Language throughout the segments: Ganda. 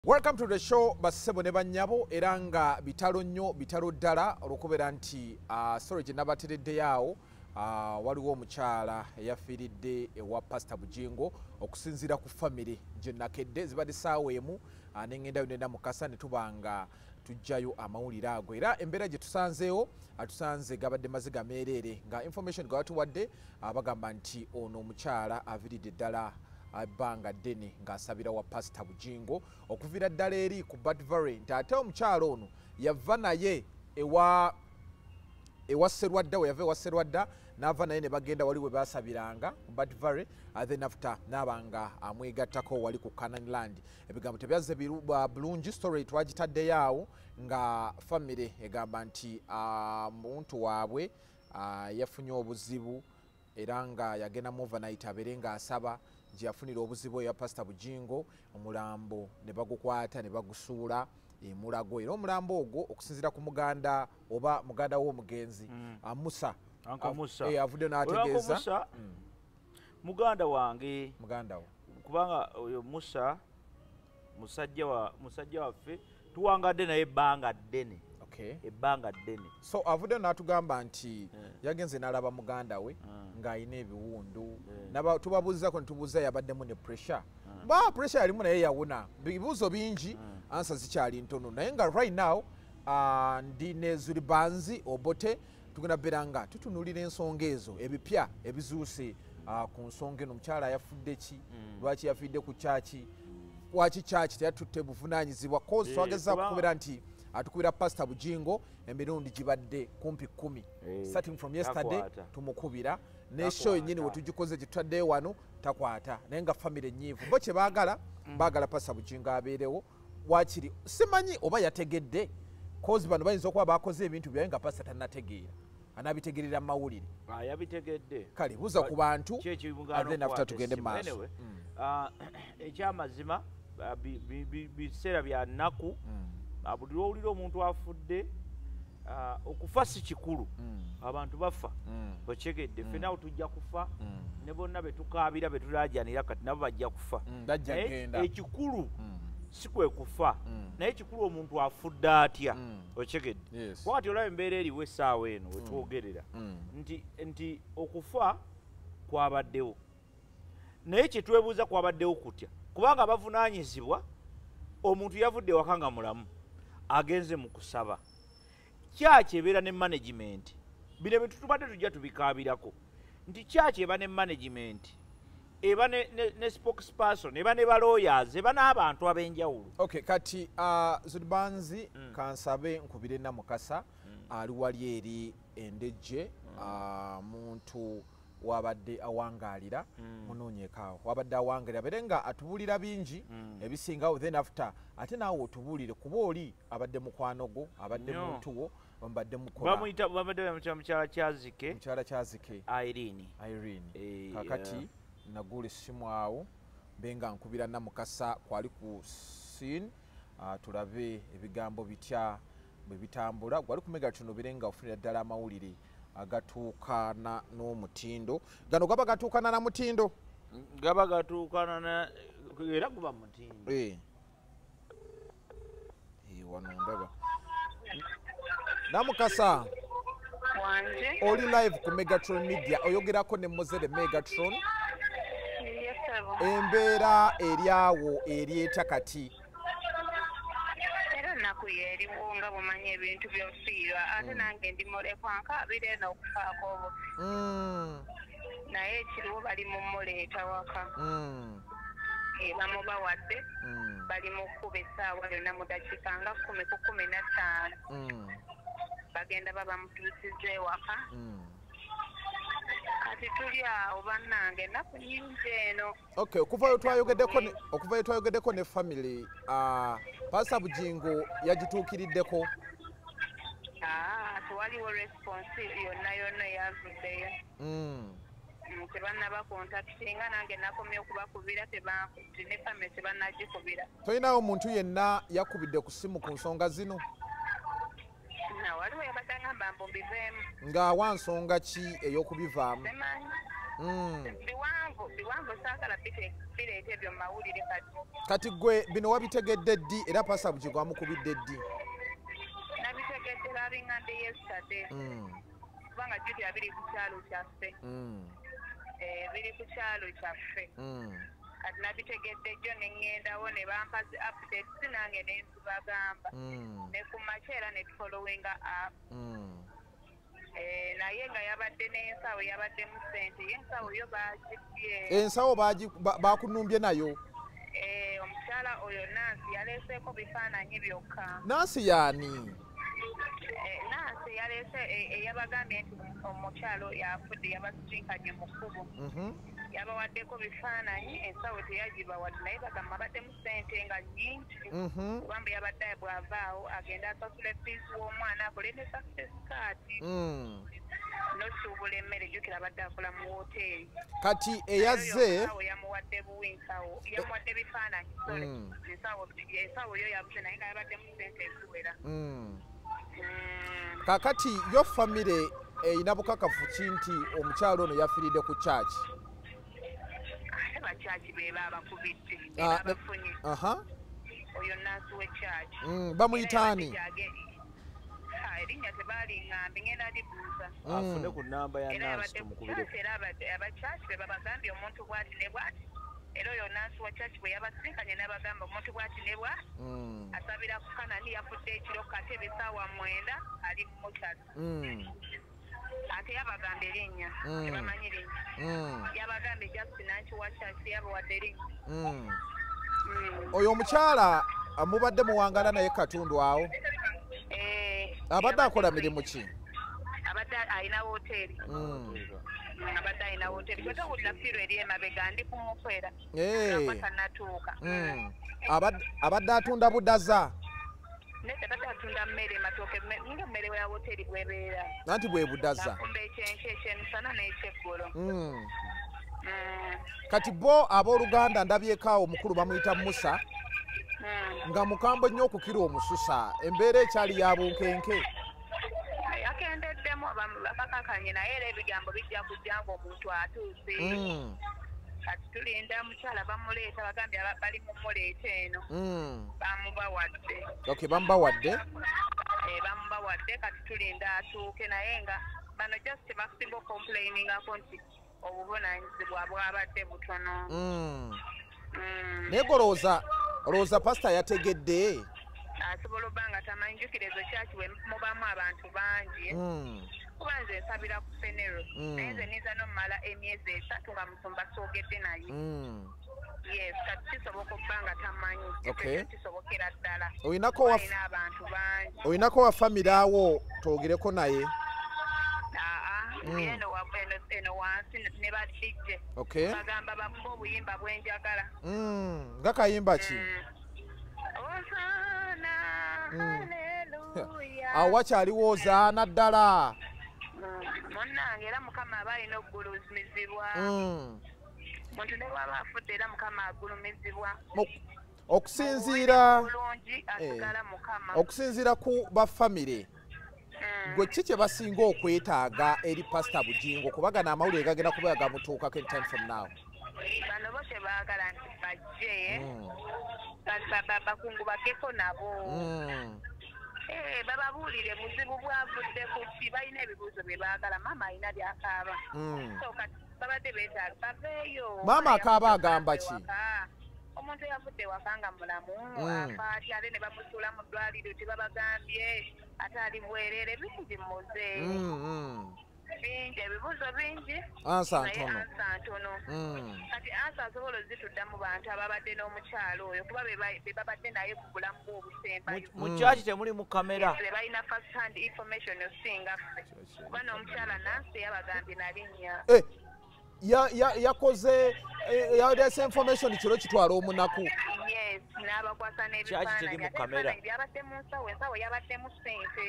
Welcome to the show basebo ne banyabo eranga bitalo nnyo bitalo ddala olukubera nti sorry gye nabateredde yaawo waliwo omukyala eyafiridde ewa Pastor Bujingo okusinzira ku family gye nakedde zibadde ssaawa emu n'engenda yonna mukasa ne tubanga tujjayo amawulire ago era embeera gye tusanzeewo atusanze gabadde maziga meereere nga information gwe batuwadde bagamba nti ono omukyala aviridde ddala banga ddene ng'asabira wa Pastor Bujingo okuvira ddala eri ku Badvary nti ate omukyalo ono yava naye ewa Sserwadda we yava ewa Sserwadda n'ava naye ne bagenda wali we baasabiranga ku Badvary then after n'abanga amwegattako wali ku Canaanland ebigambo tebyazze bulungi story twagitaddeyo awo nga family egamba nti muntu waabwe yafunye obuzibu era nga yagenda mu overnight abeere ng'asaba gye yafunira obuzibu ya Pastor Bujingo omulambo ne bagukwata ne bagusuula emulago era omulambo ogwo okusinzira ku muganda oba muganda w'omugenzi Musa avudde n'ategeeza muganda wange kubanga oyo Musa musajja waffe tuwangadde naye ebbanga ddene ebbanga ddene so avudde n'atugamba nti yagenze n'alaba muganda we ng'ayina ebiwundu tubabuuzako ne tubuuza yabaddemu ne pressure pressure yalimu naye yawuna bibuuzo bingi ansa zikyali ntono naye nga right now ndi ne Zuribanzi Obote tugenda beera nga tutunuulira ensonga ezo ebipya ebizuuse ku nsonga eno omukyala yafudde ki lwaki yafidde ku kyaki waki kyaki teyatutte buvunaanyizibwa cause twagezaako kubeera nti atukubira Pastor Bujingo emirundi gibadde kumpi 10 starting from yesterday tumukubira ne show yennyini we tugikoze gye tutaddeyo wano takwata naye nga family enyiivu bo kye baagala Pastor Bujingo abeerewo wakiri simanyi oba yategedde cause bano bayinza okuba bakoze ebintu byawe nga Pastor tannategeera anabitegerera mu mawulire yabitegedde kale buuza ku bantu then after tugende mu maaso ekyamazima biseera bya nnaku buli lwowulira omuntu afudde okufa si kikulu abantu bafa okyegedde ffe nawe tujja kufa ne bonna betukaabira betulajanira kati nabo bajja kufa ekikulu si kwe kufa naye ekikulu omuntu afudde atya okyegedde wakati olaba embeera eriwo essaawa eno wetwogerera nti okufa kwabaddewo naye kyetwebuuza kwabaddewo kutya kubanga bavunaanyizibwa omuntu yavudde waka nga mulamu agenze mu kusaba kyaki ebeera ne management bino ebintu tubadde tujja tubikaabirako nti kyaki eba ne management eba ne spokesperson eba ne balawyers eba n'abantu ab'enjawulo kati Zuribanzi kansabe nkubire Namukasa ali wali eri endejje muntu wabadde awangaalira munoonyekaawo wabadde awangaalira bere nga atubulira bingi ebisingawo then after ate naawe otubuulire kuba oli abadde mukwano gwo abadde muntu wo mbadde mukolabadde mukyala kyazike Irene kakati nagula essimu awo benga nkubira Namukasa kwali ku scene tulabe ebigambo bitya bwe bitambula gwali ku Megatron bere nga ofunira ddala amawulire agatuukana n'omutindo gano gaba gatuukana na mutindo gaba gatuukana era guba mutindo wano ndaba Namukasa oli live ku Megatron Media oyogerako ne Mozere Megatron embeera eryawo eryeta kati eriwo nga bumanyi ebintu byofiirwa ate nange ndi mulekwanka abire n'okufaako obo naye ekiriwo bali mumuleeta waka bamubawadde bali mukuba essaawa yonna mu dakiika nga 10 ku 15 bagenda babamutuusiza ewaka kati tuli awo bannange ennaku nyingi eno okuvayo twayogeddeko ne family Pastor Bujingo yagituukiriddeko tewaliwo response yonna eyavuddeyo tebannaba kontakitinga nange nakomye okubakubira ne family tebannagikubira tolinawo omuntu yenna yakubidde ku ssimu ku nsonga zino waliwo yabadde agamba mbu mbiveemu ng'awa nsonga ki ey'okubivaamu biwanvu biwanvu saagala bireeta ebyo mu mawulire kati gwe bino wabitegedde ddi era Pastor Bujingo amukubidde ddi? Nabitegedde labingande yesterday kubanga jjukira biri ku kyalo kyaffe biri ku kyalo kyaffe kati nabitegedde jjo ne ŋŋendawo ne bampa zi updates nange ne nzibagamba ne ku makya era ne tufollowinga up naye nga yabadde n'ensawo yabaddemu ssente yensawo yo bagibye ensawo bakunumbye nayo omukyala oyo Nansi yaleeseeko bifaananyi byokka. Nansi yaani? Nansi yaleese eyabagambye nti omukyalo yafudde yabasisinkanye mu kkubo yabawaddeko bifaananyi ensawo teyagibawadde naye bagamba baddemu ssente nga nnyingi kubanga yabadde bw'avaawo agenda asasula fiisi w'omwana akole ne sakisikaati nosuubula emmere jjukira abadde akola mu woteeri kati eyazze yamuwadde buwinsawo yamuwadde bifaananyi ensawo yo yabuze naye nga yabaddemu ssente eziwera kakati yo famire eyina bukakafu ki nti omukyalo ono yafiiridde ku kyaki? Bakyaki be babakubidde babafunye oyo Nansi w'ekyaki bamuyitaani? Erinnya tebaliŋŋambi ngenda libuuza afune ku nnamba ya Nansi tumukubireko era abakyaki be babagambye omuntu bw'ati ne bw'ati era oyo Nansi w'ekyaki bwe yabasinkanye n'abagamba omuntu bw'ati ne bw'ati asabira ku Kanani yafudde ekiro katebe essaawa 9 ali mu mokyali ate yabagamba erinnya tebamanyi linnya yabagamba Justin Nanki wakyaki yabawadde erinnya oyo omukyala mubadde muwangala naye katundu awo? Abadde akola mirimu ki? Abadde alina woteeri abadde alina woteeri kwe towulira firo eri emabega ndi kumukwera tanatuuka abadde atunda budaza? Abadde atunda mmere matooke nga mmere ya woteeri bwebeera anti bwe budaza afumba ekyenke ekyemisana n'ekyeggolo kati bo abooluganda ndabyekaawo omukulu bamuyita Musa nga mukambwe nnyo okukira omususa embeera ekyali ya bunkenke yakendeddemu bakakanye naye era ebigambo bijja kujja ng'omuntu atuuse kati tulinda mukyala bamuleeta bagambye bali mumuleeta eno bamubawadde bamubawadde bamubawadde kati tulinda atuuke naye nga bano just bakusinga okomplainingako nti obuvunanyizibwa bwabadde butono naye olowooza pasita yategedde? Asobola obba nga tamanyi jjukira ezo kyaki we mubamu abantu bangi kuba nze nsabira ku fenero naye nze niza n'omumala emyezi 3 nga musumba soogedde naye yes kati kisoboka obba nga tamanyi kisobokera ddala olina abantu bangi olinako wa famire awo twogereko naye? eno wansi ne badijje bagamba bakuba obuyimba bwenjagala nga kayimba ki? Osana haleluya awo wakyaliwo ozaana ddala munnange era Mukama aba alina okugulumizibwa muntu ne bw'aba afudde era Mukama agulumizibwa okusinziira ku bafamire gwe ki kye basinga okwetaaga eri Pastor Bujingo kubagana amawulire gagenda kubeera gamutuukako anytime from now? Bano bo tebaagala nti bajje bakungubageko nabo bababuulire buzibu bwavudde ku ki balina ebibuuzo bye baagala maama alina byakaaba babadde beetaaga baveeyo maama akaaba agamba ki? omuntu eyavudde waka nga mulamu afa atya ate ne bamusuula mu ddwaliro tebabagambye ate ali bwereere bingi muze bingi ebibuuzo bingi ansa ntono kati ansa asobola ozituddamu bantu ababadde n'omukyalo oyo kuba be babadde naye ku bulamu bw'obusembayo mu kyaki temuli mu kamera balina first hand information osinga ffe kuba n'omukyala Nansi yabagambye nalinnya yakoze yaleese information kiro kitwala omunaku yes n'abakwasa n'ebifaananyi byabadde mu ensawo yabadde mu ssente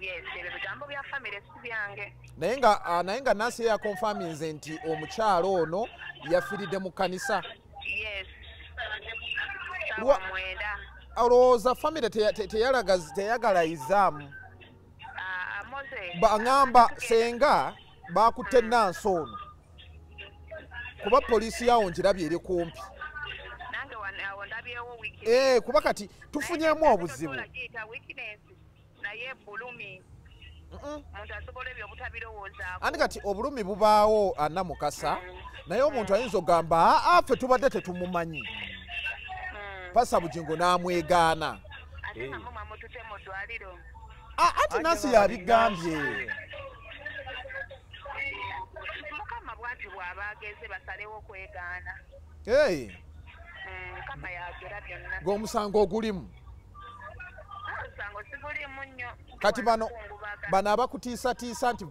yes ebyo bigambo bya famire si byange naye nga Nansi yakonfaminze nti omukyalo ono yafiiridde mu kkanisa yes sawa 9 olowooza famire teyagalayizaamu baŋŋamba senga bakutte Nansi ono kuba poliisi yawo njirabye eri kumpi. Nange awo ndabyewo weakness. Kuba kati tufunyeemu obuzibu. Naye bulumi. Omuntu asobola ebyo obutabirowoozaako. Andi kati obulumi bubaawo Namukasa, naye omuntu ayinza okugamba ffe tubadde tetumumanyi. Pasa Bujingo n'amwegaana. Ate namwe mwamutute mu ddwaliro. Anti Nansi yabigambye. Mukama bw'ati bw'aba ageze basalewo okwegaana. Mukama yagera byonna. Ng'omusango ogulimu. Omusango sigulimu nnyo. Kati bano abakutiisatiisa nti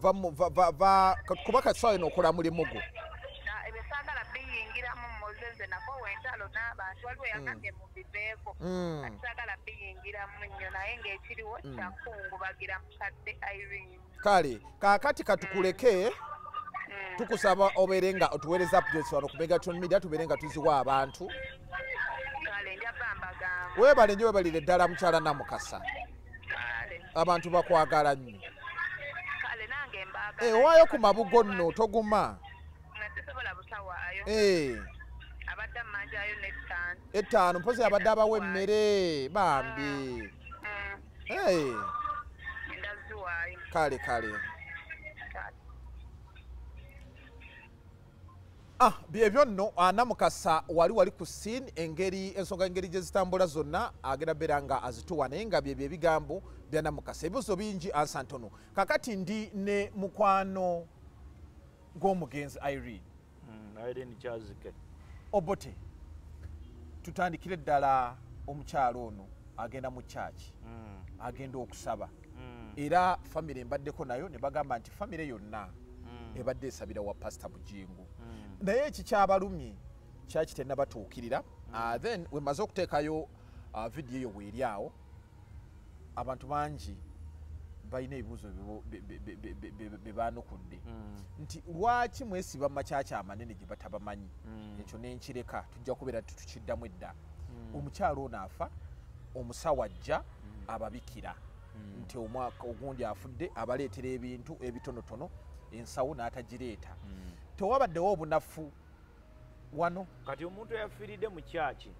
kuba kasaawe n'okola mulimu gwo. Ebyo saagala biyingiramu muzeze nako wentalo n'abantu waliwo yagambye mubiveeko. Kati saagala biyingiramu nnyo naye ng'ekiriwo kyakungubagira mukadde Irene. Kale kaakati katukuleke tukusaba obeere nga otuweereza updates wano ku Megatron Media tubeere nga tuziwa abantu. Kale njaba mbagamba. Weebale nnyo weebalire ddala mukyala Namukasa. Abantu bakwagala nnyo. Kale nange mbagala. Owaayo ku mabugo nno toguma. Natisobola busawaayo. Abadde mmanjaayo n'ettaano. Ettaano mpozi abadde abawa emmere bambi. Ndaziwaayo. Kale. Byebyo nno Namukasa wali ku scene ensonga engeri gye zitambula zonna agenda beera nga azituwa naye nga byebyo ebigambo bya Namukasa. Ebibuzo bingi ansa ntono. Kakati ndi ne mukwano gw'omugenzi Irene. Irene Kyazike. Obote tutandikire ddala omukyalo ono agenda mu church. Agenda okusaba. Era famire embaddeko nayo ne bagamba nti famire yonna ebadde esabira wa Pastor Bujingo. Naye ekikyabalumye kyaki tennabatuukirira. Then wemaze okuteekayo vidiyo eyo bw'eri awo, abantu bangi balina ebibuuzo bye baanukudde nti lwaki mwesiba mu makyaki amanene gye batabamanyi. Ekyo nenkireka tujja kubeera tukiddamu edda. Omukyalo ono afa, omusawo ajja ababikira nti omwaka ogundi afudde abaleetera ebintu ebitonotono, ensawo n'atagireeta. Tewabaddewo obunafu wano. Kati omuntu eyafiiridde mu kyaki,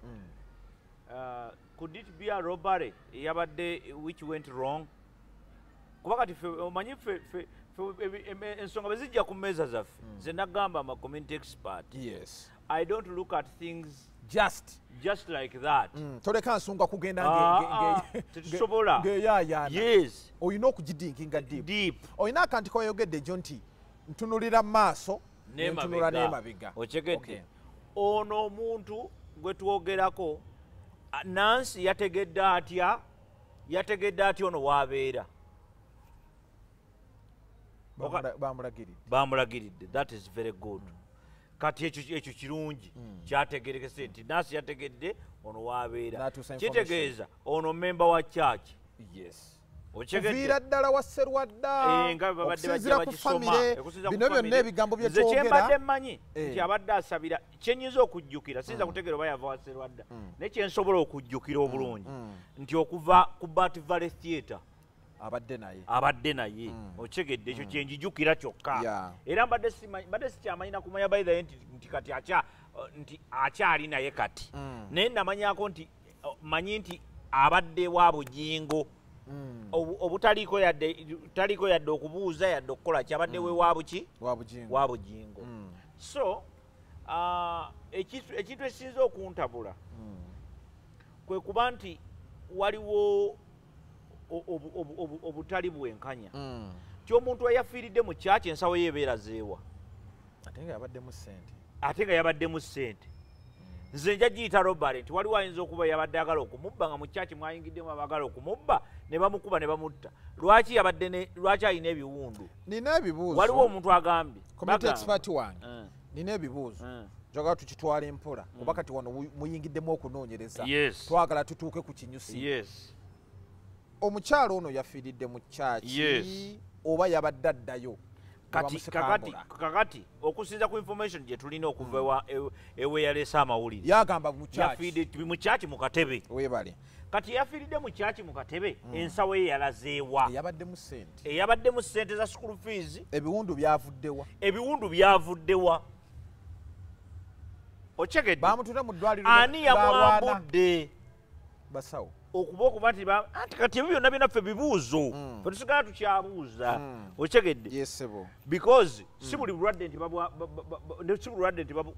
could it be a robbery eyabadde which went wrong? Kuba kati omanyi ensonga bwe zijja ku mmeeza zaffe, nze nagamba ama community expert. Yes. I don't look at things just like that. Toleka nsonga kugenda tetusobola. Yes. Olina okugidinkinga deep. Olina akantu koyogedde jo nti ntunulira mu maaso ntunula n'emabega. Okyegedde. Ono omuntu gwe twogerako Nansi yategedde atya ono w'abeera. Bamulagiridde. That is very good. Kati ekyo kirungi kyategerekese nti Nansi yategedde ono w'abeera. Kitegeeza ono memba wa church. Yes. Kuviira ddala wa Sserwadda okusinziira ku famire bino byonna ebigambo bye twogera. Kyembadde mmanyi nti abadde asabira kyenyinza okujjukira sinza kutegeera oba yava wa Sserwadda naye kyensobola okujjukira obulungi nti okuva ku Bat Valley Theatre abadde naye okyegedde ekyo kyenjijukira kyokka era mbadde sikyamanyi nakumanya by the nti kati akyali naye kati naye namanyako nti manyi nti abadde wa Bujingo obutaliko yadde okubuuza yadde okukola kyabadde we wa Bujingo. So ekintu ekisinza okuntabula kwe kuba nti waliwo obutali bwenkanya kyomuntu eyafiiridde mu kyaki ensawo yeebeera zeewa ate nga yabaddemu ssente. Nze nja giyita robbery nti waliwo ayinza okuba yabadde agala okumubba nga mu kyaki mwayingiddemu abagala okumubba ne bamukuba ne bamutta. Lwaki alina ebiwundu? Nina ebibuuzo. Waliwo omuntu agambye. Community expert wange. Nina ebibuuzo. Njagala tukitwala empola. Kuba kati wano muyingiddemu okunoonyereza. Twagala tutuuke ku kinyusi. Omukyalo ono yafiiridde mu kyaki oba yabadde addayo? Kakati okusinza ku information gye tulina okuva ewe yaleese amawulire yagamba yafiiridde mu kyaki mu katebe. Weebale. Kati yafiiridde mu kyaki mu katebe ensawo ye yalazeewa? Eyabaddemu ssente za school fees. Ebiwundu byavuddewa? Ebiwundu byavuddewa. Ochekedde. Bamutunda mu ddwaliro. Ani yamwambudde. Basawo. Okuba nti anti kati ebyo byonna binaffe bibuuzo. Fe tusigala tukyabuuza. Ochekedde. Yes sebo. Because si buli bulwadde nti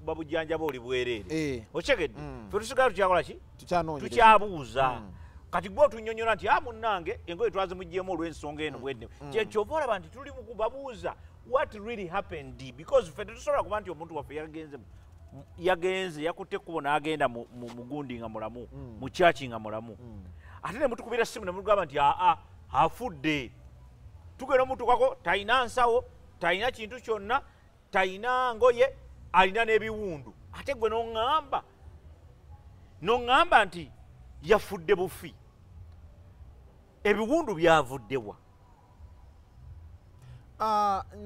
babujjanjaba oli bwereere. Ochekedde. Fe tusigala tukyakola ki? Tukyabuuza. Kati gwe otunnyonnyola nti munnange engoye twazimuggyemu olw'ensonga eno bwedde. Kyekyova olaba nti tuli mu kubabuuza what really happened because fe tetusobola kuba nti omuntu waffe yagenze yakutte ekkubo n'agenda mu gundi nga mulamu mu kyaki nga mulamu ate ne mutukubira ssimu ne mugamba nti afudde tugenda omutukako talina nsawo talina kintu kyonna talina ngoye alina n'ebiwundu ate gwe n'oŋŋamba nti yafudde bufi ebiwundu byavuddewa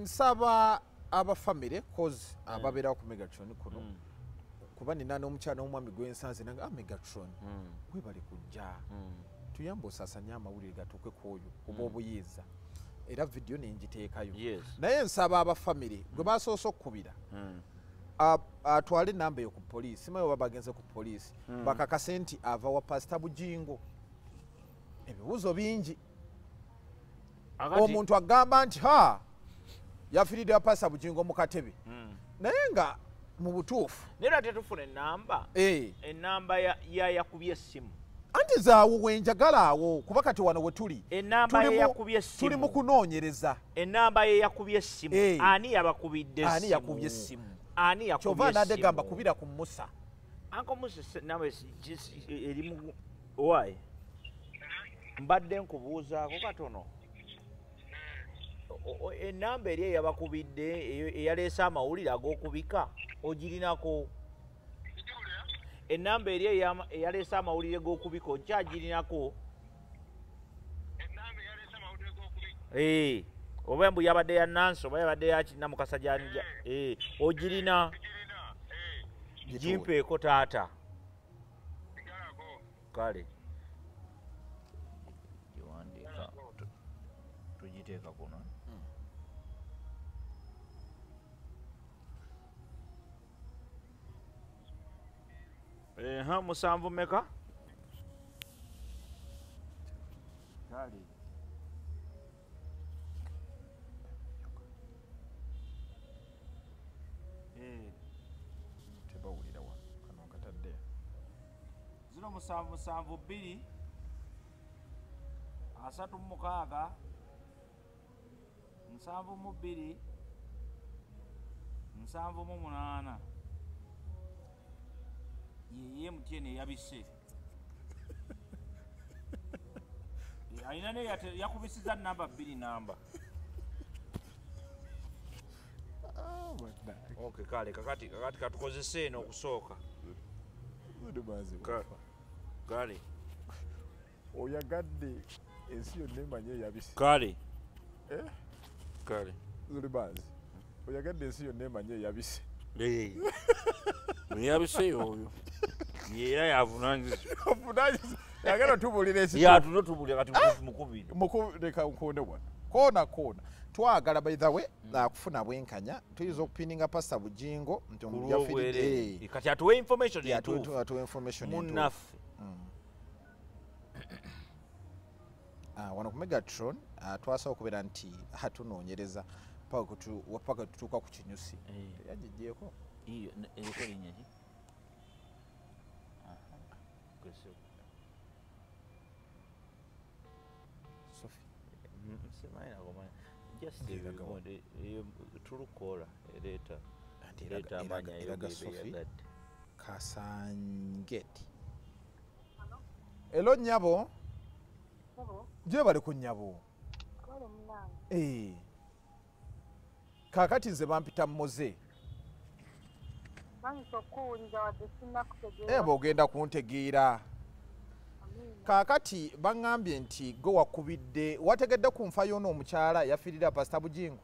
nsaba abafamire cause ababeerawo ku Megatron kuno kuba nina n'omukyala n'omwami gwensanze nange Megatron webale kujja tuyambe osaasanya amawulire gatuuke ku oyo oba obuyiiza era vidiyo nengiteekayo naye nsaba abafamire gwe basoose okkubira atwale enamba eyo ku poliisi mayo baba bagenze ku poliisi bakakase nti ava wa pasita Bujingo ebibuuzo bingi omuntu agamba nti yafiridde ya pasita Bujingo mu katebe naye nga mu butuufu naye ate tufuna enamba yakubye essimu anti zaawo wenjagala awo kuba kati wano we tuli tuli mu kunoonyereza enamba ye yakubye essimu ani yabakubidde essimu kyova anadde gamba kubira ku Musa Uncle Musa namba erimu owaye mbadde nkubuuzaako katono enamba eri eyabakubidde eyaleese amawulire ag'okubika ogirinako enamba eri eyaleese amawulire g'okubika okyagirinako oba mbu yabadde ya Nansi oba yabadde ya Namukasa janija ogirina gimpeeko taata kale giwandiika tugiteeka kuno musanvu meka kale tebawulira wa kano katadde 0772 36 72 78 ye MTN eyabise alina ne yakubisiza namba 2 namba okay kale kakati katukozese eno okusooka kale oyagadde ensi yonna emanye eyabise kale Zulibazi oyagadde ensi yonna emanye eyabise yabiseyo oyo era yavunaanyizibwa yagala tubulira yatutubulira kati mukubire leka nkonde wano koona twagala by the way kufuna bwenkanya tuyinza okupininga pasita Bujingo nti yafiridde kati atuwe information munnaffe wano ku Megatron twasobola okubeera nti tunoonyereza paka tutuuka ku kinyusi teyagijjeeko eriko linnya ki tulukoola ereeta amanya Sophie Kasangeti elo nnyabo gye bali ku nnyabo kaakati nze bampita mmoze ogenda kuntegeera kaakati baŋŋambye nti gwe wakubidde wategedde ku nfa y'ono omukyala yafiirira pasita Bujingo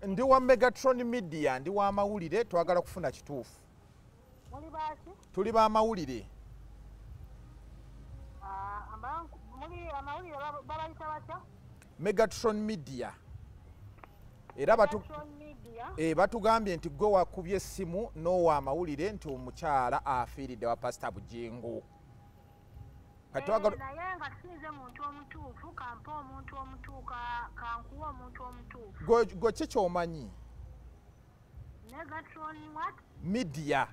ndi wa Megatron Media ndi wa mawulire twagala kufuna kituufu tuli ba mawulire Megatron Media era batugambye nti gwe wakubye essimu n'owa amawulire nti omukyala afiiridde wa pasita Bujingo. naye nga sinze muntu omutuufu kampa omuntu omutuuka kankuwa omuntu omutuufu. Gwe ki ky'omanyi? Megatron what? Media.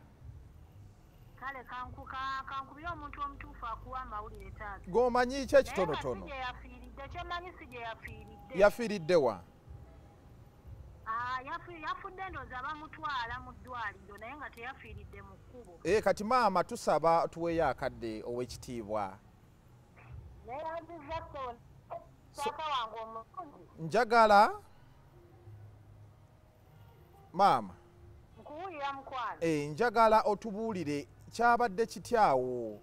Kale kankubye omuntu omutuufu akuwa amawulire taata. G'omanyi ki ekitonotono? Kyomanyi si gye yafiiridde. Yafiiridde wa? Yafudde ndooza bamutwala mu ddwaliro naye nga teyafiiridde mu kkubo. Kati maama tusaba tuweeyo akadde ow'ekitiibwa. Njagala maama njagala otubuulire kyabadde kityawo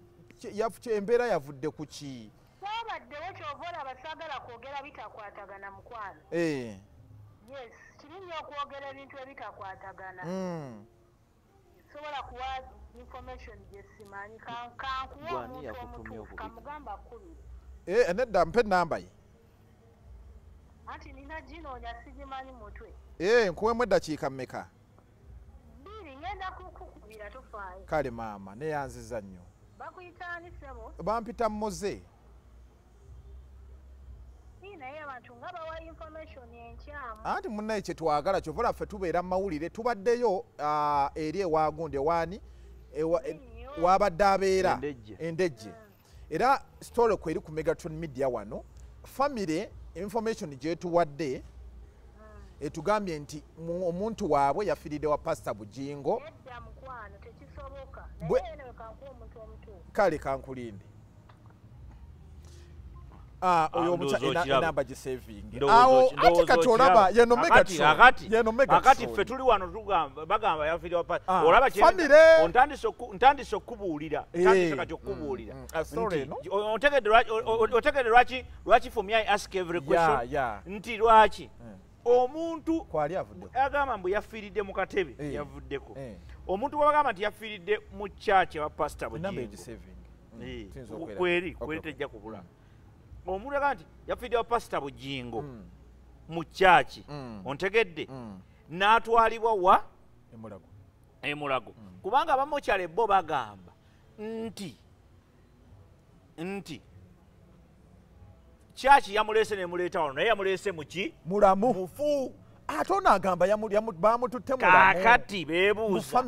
embeera yavudde ku ki? Kyabaddewo kyova olaba saagala kwogera bitakwatagana mukwano. Yes, kirungi okwogera ebintu ebitakwatagana. Sobola kuwa information gye simanyi kankuwa omuntu omutuufu kamugamba akkubire. Nedda mpe ennamba ye. Anti nina ginoonya sigimanyi mutwe. Nkuwemu eddakiika mmeka? 2 ngenda kukubira tofaayo. Kale maama neyanziza nnyo. Bakuyitaani ssebo? Bampita Moze. Naye abantu nga bawa information enkyamu. Anti munnaye kye twagala kyova ffe tubeera mu mawulire tubaddeyo eri ewagunde waani wabadde abeera endejje. Era story kwe eri ku Megatron Media wano family information gyetuwadde etugambye nti omuntu waabwe yafiiridde wa pasita Bujingo. Edda mukwano tekisoboka. Naye eno kankuwa omuntu omutuufu. Kale kankulinde. Oyo enamba gisaving. Awo ati kati olaba yeno Megatron. Akati ffe tuli wano bagamba yafiiridde wa pasita. Olaba kye ntandise okubuulira. Ntandise kati okubuulira. Otegedde lwaki for me I ask every question. Nti lwaki omuntu agamba mbu yafiiridde mu katebe yavuddeko. Omuntu bw'agamba nti yafiiridde mu church wa pasita Bujingo. Kweri tejja kubula. Omuntu agamba nti yafiiridde wa pasita Bujingo mu church. Ontegedde n'atwalibwa wa Emulago. Kubanga abamukyala bo bagamba nti church yamuleese nemuleeta wano naye yamuleese muki mulamu mufu. Ate ono agamba bamututte mulamu. Kakati beebuuza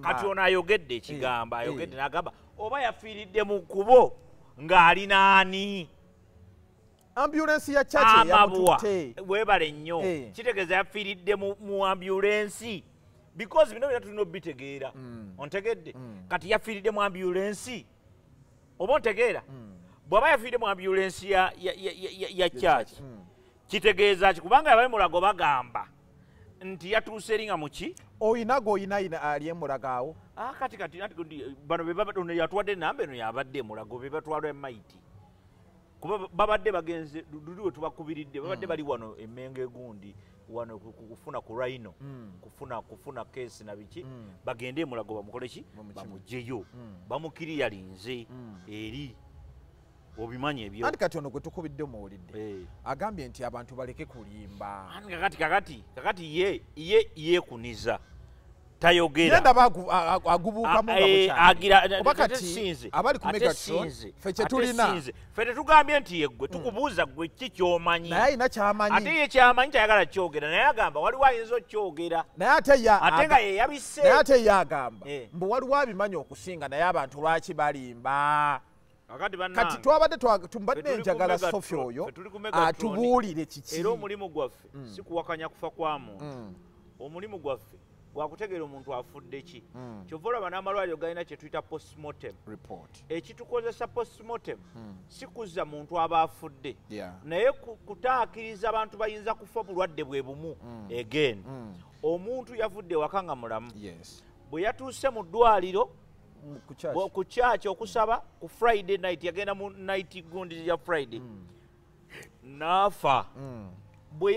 kati ono ayogedde ekigambo ayogedde n'agamba oba yafiiridde mu kkubo ng'ali naani? Ambulance ya church yamututte. Weebale nnyo kitegeeza yafiiridde mu ambulance because bino bina tulina obitegeera. Ontegedde kati yafiiridde mu ambulance oba ontegeera bw'aba yafiiridde mu ambulance ya church kitegeeza ki? Kubanga abali Mulago bagamba nti yatuuse eringa muki oyina ali Mulago awo. Kati bano yatuwadde enamba eno yabadde Mulago be batwalwa emaiti kuba babadde bagenze duliwe tubakubiridde babadde bali wano Emenge gundi wano kufuna ku Rhino kufuna case na biki bagende Mulago bamukole ki bamugyeyo bamukiriya linze eri obimanyi ebyo. Anti kati ono gwe tukubidde muwulidde agambye nti abantu baleke kulimba. Kakati ye kuniza tayogera. Yenda agubuuka mu agira kati abali ku Megatron ffe kye tulina. Ffe tetugambye nti yeggwe tukubuuza gwe ki ky'omanyi. Naye ayina ky'amanyi. Ate ye ky'amanyi tayagala kyogera naye agamba waliwo ayinza okyogera. Ate nga ye yabisse. Naye ate ye agamba mbu waliwo abimanyi okusinga naye abantu lwaki balimba. Kati twabadde tumbadde njagala Sofi oyo atubuulire kiki. Era omulimu gwaffe si kuwakanya kufa kwa muntu. Omulimu gwaffe gwakutegeera omuntu afudde ki. Kyova olaba n'amalwaliro galina kye tuyita postmortem report. Ekitukozesa postmortem si kuzza muntu aba afudde naye kutaakiriza abantu bayinza kufa bulwadde bwe bumu. Again omuntu yavudde waka nga mulamu bwe yatuuse mu ddwaliro ku church okusaba ku Friday night yagenda mu night gundi ya Friday nafa. Bwe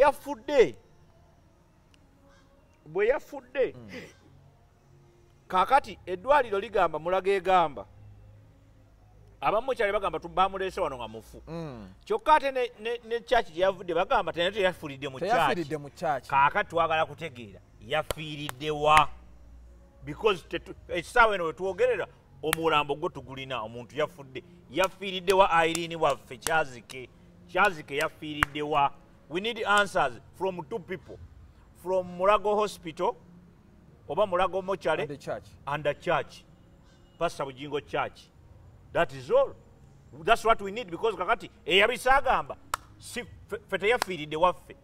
yafudde kakati eddwaliro ligamba Mulago egamba abamu kyali bagamba bamulese wano nga mufu kyokka ate ne church gye yavudde bagamba tena teyafiiridde mu church kaakati twagala kutegeera yafiiridde wa because ekisaawa eno wetwogerera omulambo gwe tugulina omuntu yafudde yafiiridde wa Irene waffe kyazike yafiiridde wa we need answers from two people from Mulago Hospital oba Mulago Mochare and the church Pastor Bujingo church. That is all. That's what we need because kakati eyabisagamba si fete yafiiridde waffe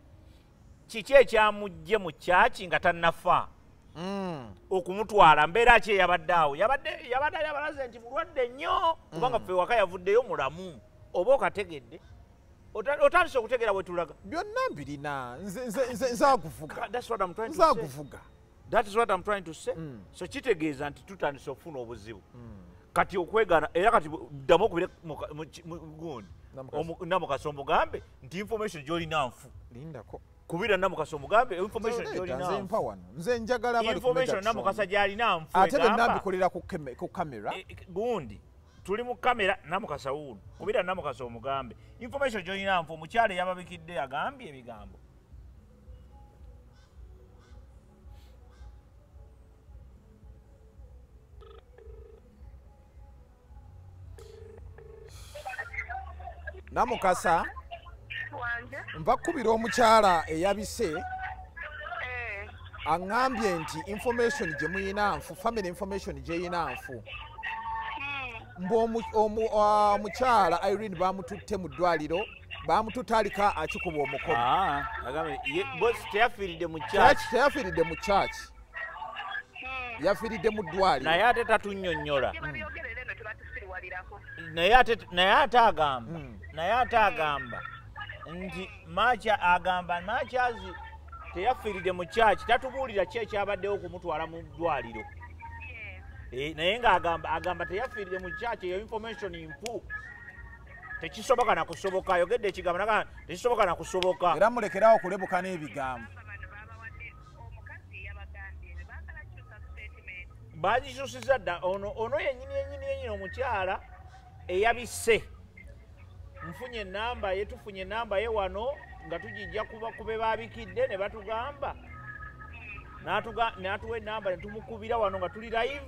kiki ekyamujje mu church nga tannafa okumutwala mbeera ki eyabaddeawo yabadde yabalaze nti mulwadde nnyo kubanga ffe waka yavuddeyo mulamu oba okategedde otandise okutegeera wetulaga byonna mbirina nze akuvuga That's what I'm trying to say. That is what I'm trying to say. So kitegeeza nti tutandise okufuna obuzibu kati okwegana era kati ddamu okubire gundi Namukasa omugambe nti information gy'olina nfu lindako kubira Namukasa omugambe information gy'olina nfu nze njagala information Namukasa gy'alina nfu ate benambikolera ku kamera gundi tuli mu kamera Namukasa wuuno kubira Namukasa omugambe information gy'olina nfu omukyala yababikidde agambye ebigambo Namukasa mbakubira omukyala eyabise aŋŋambye nti information gye muyina nfu family information gye yina nfu omukyala Irene bamututte mu ddwaliro bamututte aliko akikuba omukono teyafiiridde mu church yafiiridde mu ddwaliro naye ate tatunnyonnyola naye ate agamba nti Machazi teyafiiridde mu church tatubuulira ki ekyabaddewo okumutwala mu ddwaliro naye ng'agamba teyafiiridde mu church eyo information mpu tekisoboka na kusoboka ayogedde ekigambo naga tekisoboka na kusoboka era mulekerawo okulebuka n'ebigambo bagisusiza dda ono yennyini omukyala eyabise tufunye enamba ye wano nga tugijja kube babikidde ne batugamba n'atuwa enamba ne tumukubira wano nga tuli live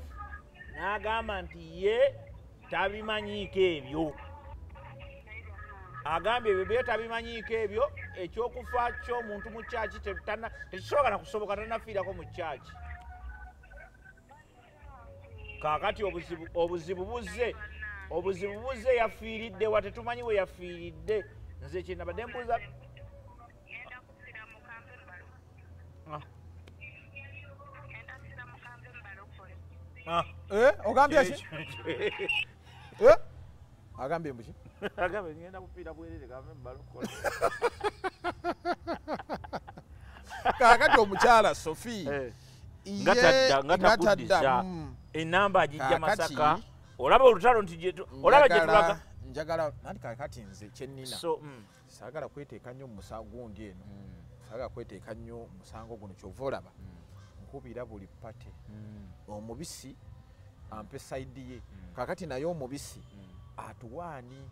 n'agamba nti ye tabimanyiiko ebyo agambye ebyo bye tabimanyiiko ebyo ekyokufa ky'omuntu mu kyaki tekisoboka na kusoboka tannafiirako mu kyaki kaakati obuzibu buzze yafiiridde wa tetumanyi we yafiiridde nze kyenabadde mbuuza ogambye ki agambye mbuki agambye ngenda kufiira bwerere kambe mbalokola kaakati omukyala Sophie nga takuddiza enamba agijja Masaka olaba olutalo nti olaba gye tulaga njagala nandi kaakati nze kyennina saagala kweteeka nnyo mu musango gundi eno saagala kweteeka nnyo mu musango guno kyova olaba nkubira buli pate omubisi ampe sayidi ye kaakati naye omubisi atuwaani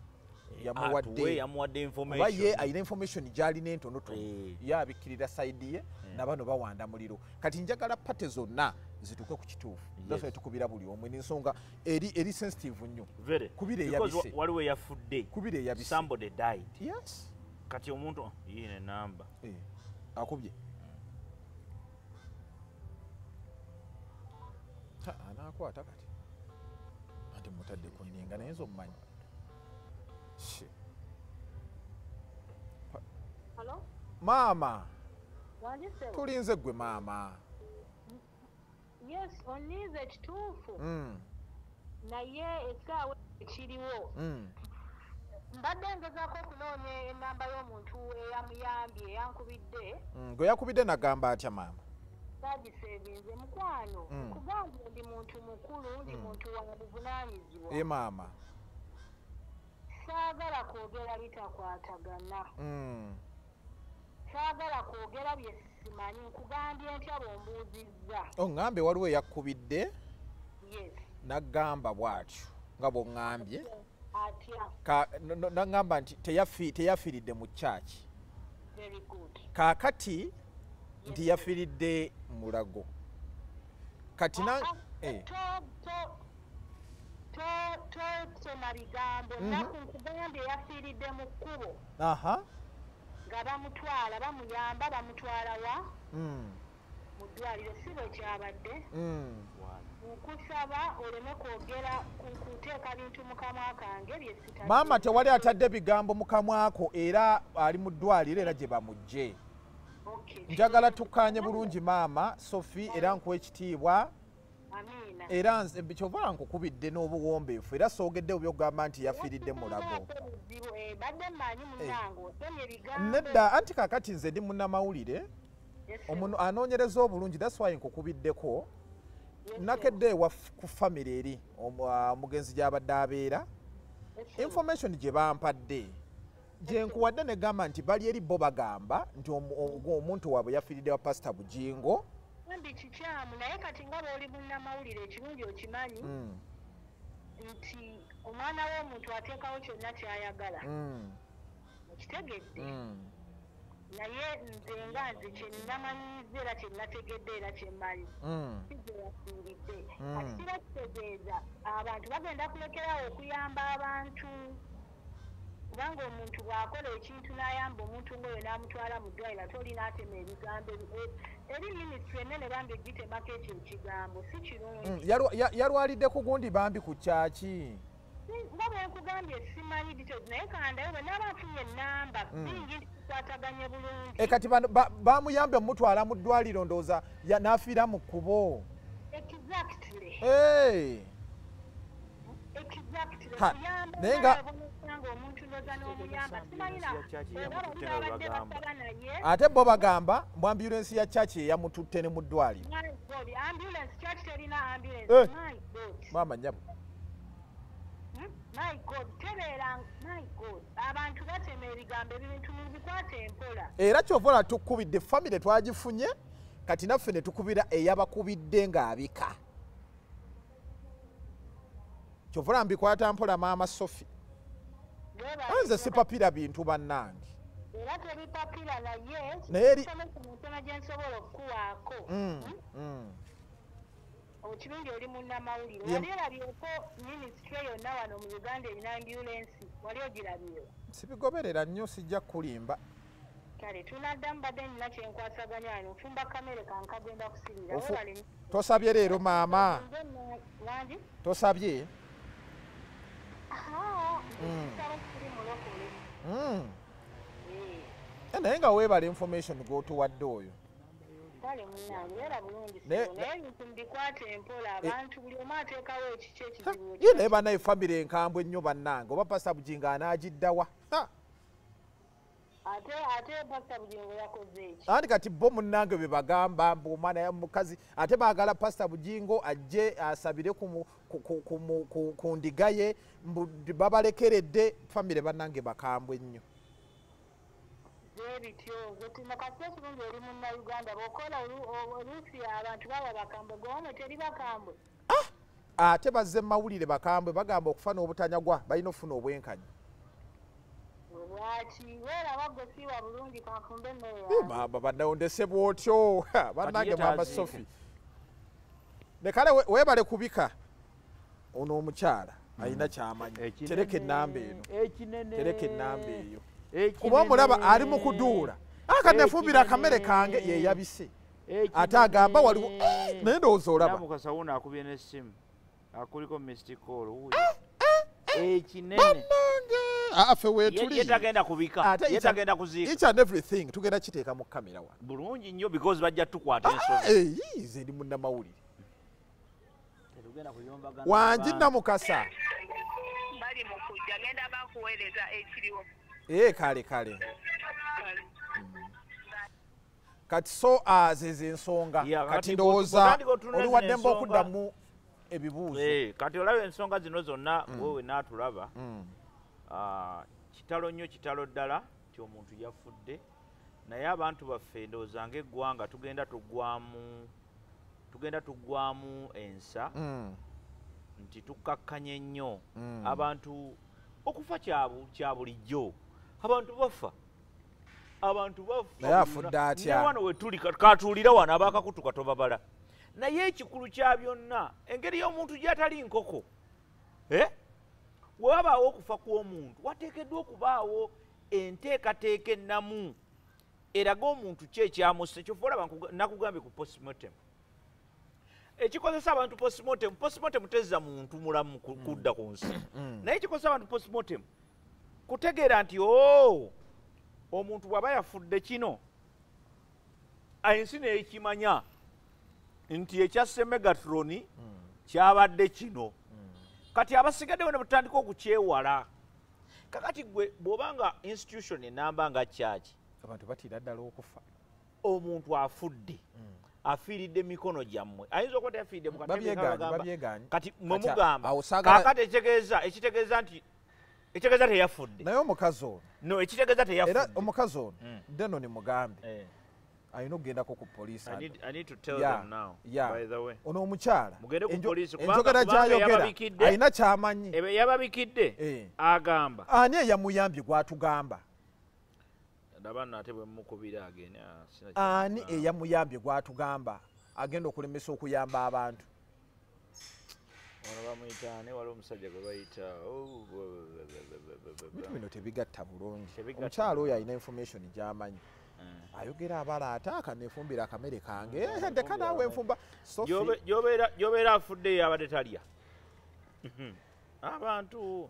yamuwadde information oba ye ayina information gy'alina entonotono ye abikkirira sayidi ye nabano bawanda muliro kati njagala pate zonna zituuke ku kituufu nafe tukubira buli omwe n'ensonga eri sensitive nnyo kubira eyabise waliwo yafudde kubira eyabise somebody died yes kati omuntu yine enamba akubye anaakwata kati ati mutadde ku nninga naye nze omumanyi maama tulinze gwe maama yes onize kituufu naye essaawa ekiriwo mbadde ngezaako okunoonya enamba y'omuntu eyamuyambye eyankubidde gwe yakubidde nagamba atya maama bagisevinze mukwano nkugambye ndi muntu mukulu ndi muntu wa buvunaanyizibwa maama saagala kwogera bitakwatagana saagala kwogera bye simanyi nkugambye ntya bw'ombuuzizza oŋŋambe waliwo eyakkubidde yes nagamba bw'atyo nga bw'oŋŋambye nangamba nti teyafiiridde mu church. Very good. Kaakati nti yafiiridde Mulago. Kati na tosoma bigambo naku nkugambye yafiiridde mu kkubo nga bamuyamba bamutwala wa mu ddwaliro si bwe kyabadde nkusaba oleme kwogera kuteeka bintu mu kamwa kange byesita maama tewali atadde bigambo mu kamwako era ali mu ddwaliro era gye bamugje. Njagala tukkaanye bulungi maama Sophie era nkuwa ekitiibwa era kyova nkukubidde n'obuwombeefu era soogeddewo by'okugamba nti yafiiridde Mulago. Nedda anti kaakati nze ndi munnamawulire anoonyereza obulungi that's why nkukubiddeko nakedde ewa ku famire eri omugenzi gy'abadde abeera information gye bampadde gye nkuwadde ne gamba nti bali eri bo bagamba nti omuntu waabwe yafiiridde wa Pastor Bujingo. Ndi kikyamu naye kati nga bw'oli munnamawulire ekirungi okimanyi nti omwana w'omuntu ateekawo kyonna ky'ayagala okitegedde naye nze nga nze kyennamanyiiza era kyennategedde era kyemmanyi kigye yafiiridde kati kiba kitegeeza abantu bagenda kulekerawo okuyamba abantu kubanga omuntu bw'akola ekintu n'ayamba omuntu ng'oyo n'amutwala mu ddwaliro ate oli n'atema ebigambo eri minisitule ennene bambi egitemako ekyo ekigambo si kirungi. Yalwalidde ku gundi bambi ku kyaki nga bwe nkugambye simanyi details naye kandayo bwe naaba nfunye ennamba bingi tukwataganye bulungi. Kati bamuyambye omutwala mu ddwaliro ndowooza n'afiira mu kkubo. Exactly. Naye nga ate bo bagamba mbu ambulensi ya church eyamututte ne mu ddwaliro. Maama nyabo. Abantu batema ebigambo ebintu mubikwate empola. Era kyova tukubidde famire twagifunye kati naffe ne tukubira eyabakubidde ng'abika. Kyova mbikwata mpola maama Sophie. Nze sipapira bintu bannange. Era tebipapira naye nsoma gye nsobola okukuwaako. Okirungi oli munnamawulire wali olabyeko minisitule yonna wano mu Uganda erina ambulensi wali ogirabyewo? Sibigoberera nnyo sijja kulimba. Kale tunaddamu badde nina kyenkwasaganya wano nfumba kamere kankagenda kusirira. Tosabye leero maama? Tosabye? Naye nga weebala information g'otuwadde oyo. Ye naye bannaye famire enkambwe ennyo bannange oba Pastor Bujingo anaagiddawa. Andi kati bo munnange bye bagamba mbu omwana mukazi ate baagala Pastor Bujingo ajje asabire ku ndiga ye mbu babalekeredde famire bannange bakambwe ennyo. Ate bazze mawulire bakambwe bagamba okufa n'obutanyagwa balina okufuna obwenkanyi. Maama bannawondese bw'otyo bannange maama Sophie. Ne kale weebale kubika ono omukyala alina kyamanyi. Tereka ennamba eno. Tereka ennamba eyo. Kuba omulaba ali mu kuduula akati nefumbira akamere kange yeyabise ate agamba waliwo naye ndowooza olaba Mukasawuna akubye n'essimu akuliko missed call ekinene ffe weetuli yetagenda kubika yetagenda kuziika each and everything tugenda kiteeka mu kamera wano bulungi nnyo because bajja tukwata ensonga nze ndi munnamawulire wangi Namukasa bali mu kujja genda bakuweereza ekiriwo. Kale. Kati so zeze ensonga kati ndowooza oli waddemba okuddamu ebibuuzo. Kati olaba ensonga zino zonna wewe n'atulaba kitalo nnyo kitalo ddala nti omuntu yafudde naye abantu baffe ndowooza ng'eggwanga tugenda tuggwamu ensa nti tukkakkanye nnyo abantu okufa kya bulijjo abantu bafa naye afudde atya wano wetuli katuulira wano abakakutu katobabala naye ekikulu kya byonna engeri y'omuntu gy'atali nkoko wewabaawo okufa kw'omuntu wateekeddwa okubaawo enteekateeka ennamu eraga omuntu ki ekyamusse kyova olaba nakugambye ku postmortem ekikozesa abantu postmortem tezza muntu mulamu kudda ku nsi naye ekikozesa abantu postmortem kutegeera nti omuntu bw'aba yafudde kino ensi neekimanya nti ekyasse Megatroni kyabadde kino kati abasigaddewo ne butandika okukyewala kakati gwe bw'obanga institution enamba nga kyaki abantu batira ddala okufa omuntu afudde afiiridde mikono gyammwe ayinza okuba teyafiiridde mukateegamba kati mwe mugamba kakati ekitegeeza nti ekitegeeza teyafudde naye omukazi ono no ekitegeeza teyafudde era omukazi ono deno ni mugambe alina okugendako ku poliisi ono omukyala enjogera gy'ayogera alina kyamanyi yababikidde agamba ani eyamuyambye gwatugamba ani eyamuyambye gwatugamba agenda okulemesa okuyamba abantu bitu bino tebigatta bulungi omukyala oyo alina information gy'amanyi ayogera abalaata akanefumbira akamere kange ndeka naawe enfumba gyobeera afuddeyo abadde talya abantu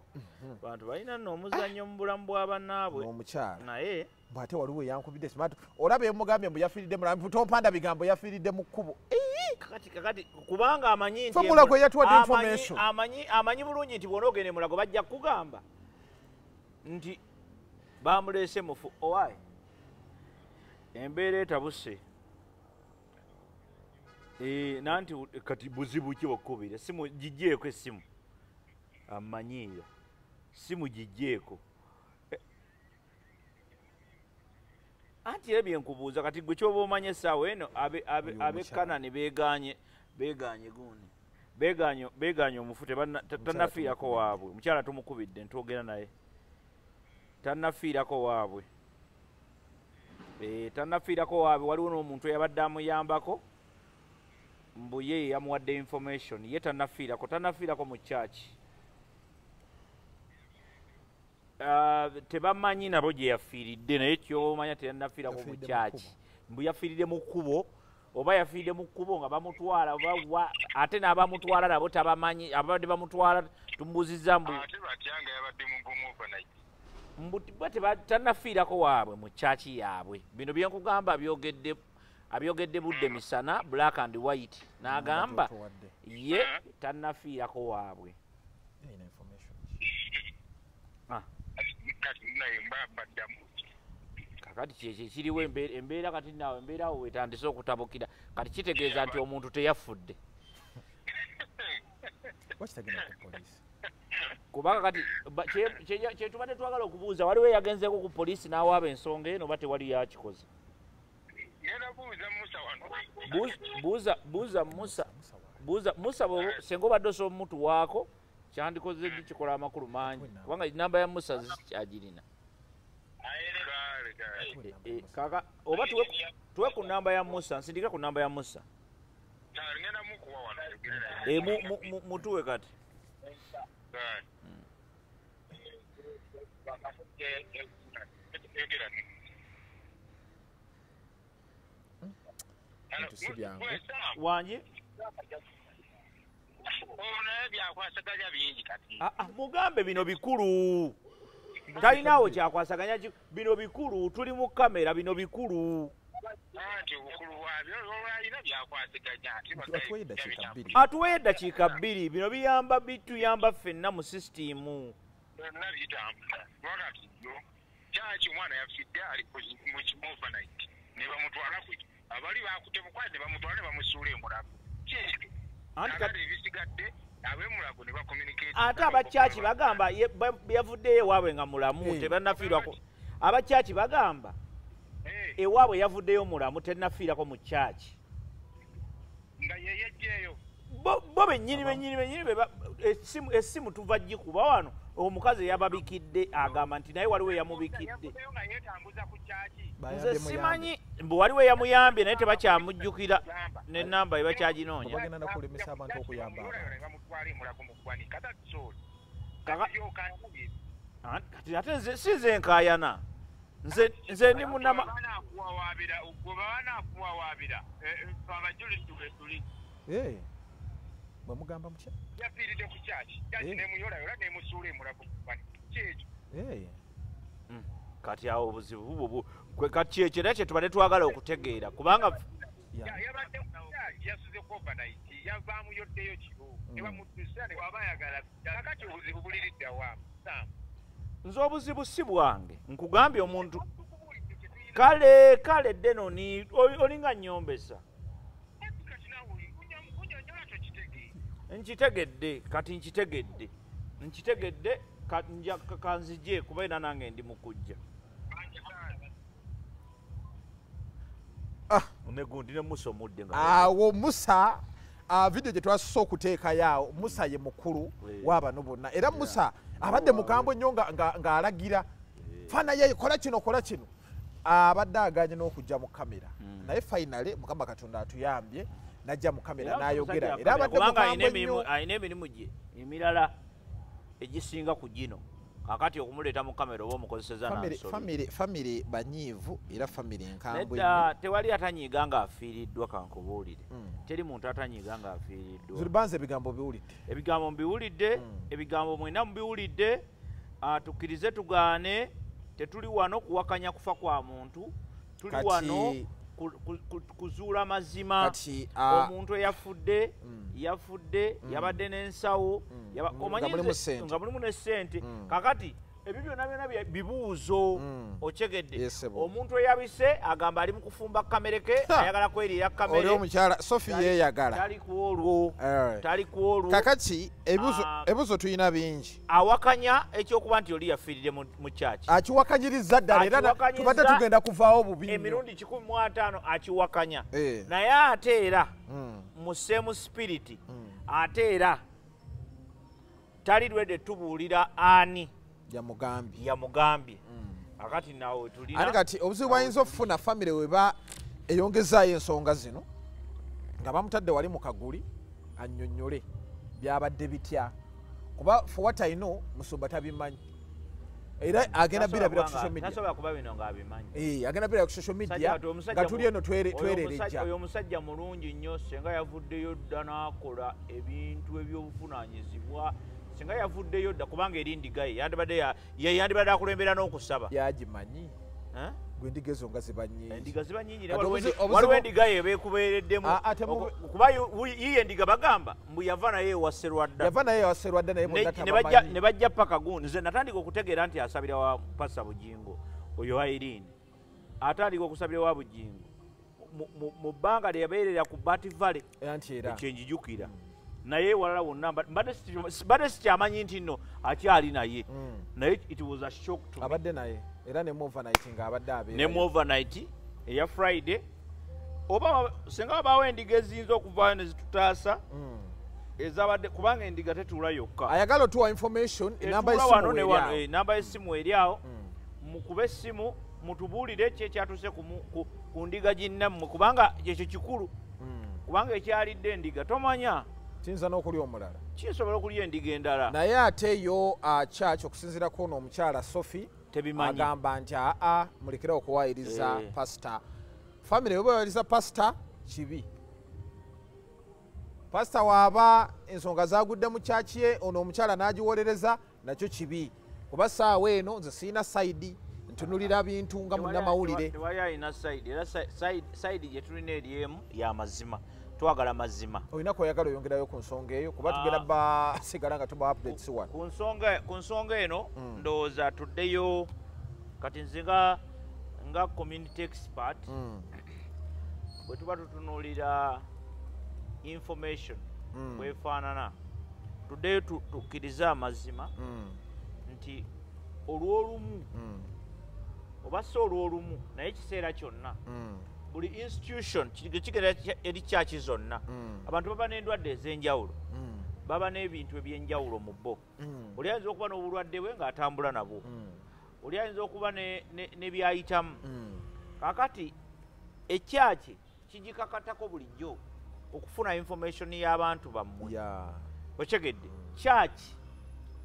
balina nno omuzannyo mu bulamu bw'abannaabwe omukyala naye bw'ate waliwo eyankubidde smart olaba emugambye mbu yafiiridde mulamu tompanda bigambo yafiiridde mu kkubo kakati kubanga amanyi nti mulago yatuwadde information amanyi bulungi nti bw'ona ogende mulago bajja kugamba nti bamuleese mufu owaayi embeera etabuse nanti kati buzibu ki bwokubira simu gijjeeko essimu amanyiiyo simu gijjeeko anti era byenkubuuza kati gwe kyoba omanye essaawa eno ab'ekanani beeganye gundi beeganye omufu tannafiirako waabwe omukyala tumukubidde ntwogera naye tannafiirako waabwe tannafiirako waabwe waliwo n'omuntu eyabadde amuyambako mbu ye yamuwadde information ye tannafiirako mu kyaki tebamanyi nabo gye yafiiridde naye kyomanya teyannafiirako mu kyaki mbu yafiiridde mu kkubo oba yafiiridde mu kkubo nga bamutwala ate n'abamutwala nabo tabamanyi ababadde bamutwala tumubuuzizza mbu tannafiirako waabwe mu kyaki yaabwe bino byenkugamba abyogedde budde misana black and white n'agamba ye tannafiirako waabwe kakati kyekyo ekiriwo embeera kati naawe embeerawo wetandise okutabukira kati kitegeeza nti omuntu teyafudde kubanga kati kyetubadde twagala okubuuza waliwo eyagenzeeko ku poliisi n'awaaba ensonga eno oba tewali yakikoze buuza musa senga obadde osobola omutuwaako kyandikoze ddi kikola amakulu mangi kubanga namba ya musa zikyagirina kaka oba tuwe ku namba ya musa nsindika ku namba ya musa mutuwe kati wangi mugambe bino bikulu talinaawo kyakwasaganya bino bikulu tuli mu kamera bino bikulu atuweyo eddakiika 2 bino bituyamba ffenna mu sisitimu kyaki omwana yafidde ali mu overnight ne bamutwala abali bakutemukwale ne bamutwala ne bamusuula emulago ebisigadde ab'emulago ne bakomunicate ate abakyaki bagamba yavuddeyo ewaabwe nga mulamu tebannafiirwako abakyaki bagamba ewaabwe yavuddeyo mulamu tennafiirako mu kyaki nga yeyejjeeyo bo bennyini essimu tuva gikuba wano omukazi yababikidde agamba nti naye waliwo yamubikidde nze simanyi mbu waliwo yamuyambye naye tebakyamujjukira n'ennamba ebakyaginoonya bagenda nakulemesa abantu okuyamba kati ate nze sinze nkaayana nze ndi munama bwe mugamba mutya yafiiridde ku kyaki kyaki nemuyolayora nemusuula emulago kyekyo kati awo obuzibu bubwo kati ekyo era kyetubadde twagala okutegeera kubanga yabadde yasuze overnight yavaamu yoddeyo kiro nebamutusa newabayagala kakati obuzibu buliriddawa nze obuzibu si bwange nkugambye omuntu kale ddeno olinga nyombesa nkitegedde kati nkitegedde kanzije kuba era nange ndi mukujja negundi ne Musa omudde awo Musa video gye twasose okuteekayo Musa ye mukulu w'abano bonna era Musa abadde mukambwe nnyo ng'alagira fana ye kola kino abadde aganye n'okujja mu kamera naye finally Mukama Katonda atuyambye najja mu kamera n'ayogera era abadde mukambwe nnyo ayina emirimu gye emirala egisinga ku gino kakati okumuleeta mu kamera oba omukozeseza nansobi famire banyiivu era famire enkambwe nedda tewali atanyiiga ng'afiiriddwa kankubuulire teri muntu atanyiiga ng'afiiriddwa ziribanza ebigambo biwulidde ebigambo mbiwulidde ebigambo mwena mubiwulidde tukkirize tugaane tetuli wano kuwakanya kufa kwa muntu tuli wano kuzuula mazima omuntu eyafudde yabadde n'ensawo nga mulimu ne ssente kakati ebyo byonna bibuuzo okyegedde omuntu eyabise agamba ali mu kufumba kamereke ayagala kweriira kamere oli omukyala Sophie yeeyagala tali ku olwo kakati ebibuzo tulina bingi awakanya ekyokuba nti oli yafiirire mu kyaki akiwakanyiriza ddala era tubadde tugenda kuvaawo bubi emirundi 15 akiwakanya naye ate era mu same spirit ate era tali lwedde tubuulira ani yamugambye akati nawe tulina ate kati obuzibu bwayinza okufuna famire weba eyongezaayo ensonga zino nga bamutadde wali mu kaguli annyonnyole byabadde bitya kuba for what I know Musumba tabimanyi era agenda birabira ku social media tasobola kuba bino ng'abimanyi agenda birabira ku social media nga tuli eno twererejja oyo omusajja mulungi nnyo senga yavuddeyo dda n'akola ebintu ebyobuvunaanyizibwa singa yavuddeyo dda kubanga eri ndiga ye yandibadde akulembera n'okusaba yagimanyi gwe endiga ezo nga ziba nnyingi endiga ziba nnyingi waliwo endiga ye beekubeereddemu kuba yiye endiga bagamba mbu yava naye ewa Sserwadda ne bajja paka gundi nze natandika okutegeera nti asabira wa pasa Bujingo oyo Irene atandika okusabira wa Bujingo mu bbanga lyeyabeerera ku Bati Valley ekyenjijukira naye walala wonna mbadde sikyamanyi nti nno akyali naye naye it was a shock to me abadde naye era ne overnight ng'abadde abeera ne overnight eya Friday oba senga babaawo endiga eziyinza okuvaayo ne zitutaasa ezabadde kubanga endiga tetuula yokka ayagala otuwa information enamba y'essimu eri awo mukube essimu mutubuulire ki ekyatuuse ku ndiga ginnammwe kubanga ekyo kikulu kubanga ekyalidde endiga tomanya kiyinza n'okulya omulala kisobola okulya endiga endala naye ate yo church okusinziirako ono omukyala Sophie agamba nti mulekera okuwayiriza pasita famire weba wayiriza pasita kibi pasita waaba ensonga zagudde mu kyaki ye ono omukyala n'agiwolereza nakyo kibi kuba saawa eno nze siina sayidi ntunulira bintu nga munnamawulire tewali alina sayidi era sayidi gye tulina eri emu y'amazima twagala mazima olina kweyagala oyongerayo ku nsonga eyo kuba tugenda basigala nga tuba updates wano ku nsonga eno ndowooza tuddeyo kati nze nga community expert bwe tuba tutunuulira information bwefaanana tuddeyo tukkirize amazima nti olw'olumu oba si olw'olumu naye ekiseera kyonna buli institution kigenda eri kyaki zonna abantu baba n'endwadde ez'enjawulo baba n'ebintu ebyenjawulo mu bo. Oli ayinza okuba n'obulwadde bwe ng'atambula nabo. Oli ayinza okuba ne byayitamu. Kakati ekyaki kigikakatako bulijjo okufuna information y'abantu bammwe. Okyegedde kyaki